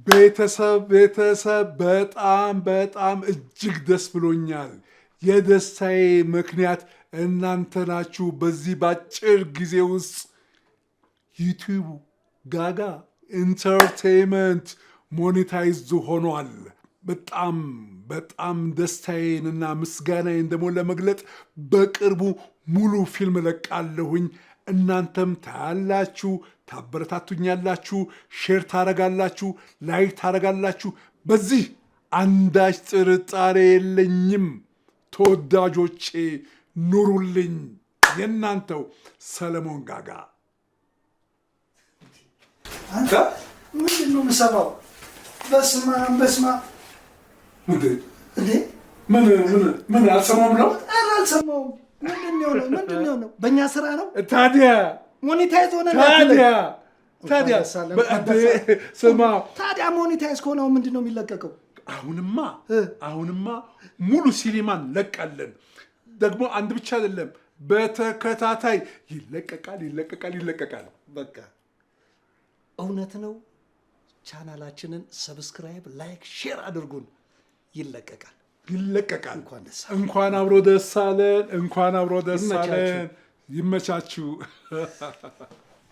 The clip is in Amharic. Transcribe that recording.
ቤተሰብ በጣም እጅግ ደስ ብሎኛል። የደስታዬ ምክንያት እናንተ ናችሁ። በዚህ ባጭር ጊዜ ውስጥ ዩቲዩብ ጋጋ ኢንተርቴይንመንት ሞኔታይዝድ ሆኗል። በጣም ደስታዬንና ምስጋናዬን ደግሞ ለመግለጥ በቅርቡ ሙሉ ፊልም ለቃለሁኝ። እናንተም ታያላችሁ፣ ታበረታቱኛላችሁ፣ ሼር ታረጋላችሁ፣ ላይክ ታረጋላችሁ። በዚህ አንዳች ጥርጣሬ የለኝም። ተወዳጆቼ ኑሩልኝ። የእናንተው ሰለሞን ጋጋ። አንተ ምንድን ነው የምሰማው? በስማ ምን አልሰማም ነው? አልሰማውም። ምንድን ነው? በእኛ ስራ ነው ታዲያ ሞኔታይዝ ሆነ። ታዲያ ስማ፣ ታዲያ ሞኔታይዝ ከሆነ ምንድን ነው የሚለቀቀው? አሁንማ ሙሉ ሲኒማን ለቃለን። ደግሞ አንድ ብቻ አይደለም፣ በተከታታይ ይለቀቃል። በቃ እውነት ነው። ቻናላችንን ሰብስክራይብ፣ ላይክ፣ ሼር አድርጉን። ይለቀቃል። እንኳን አብሮ ደስ አለን። ይመቻችሁ።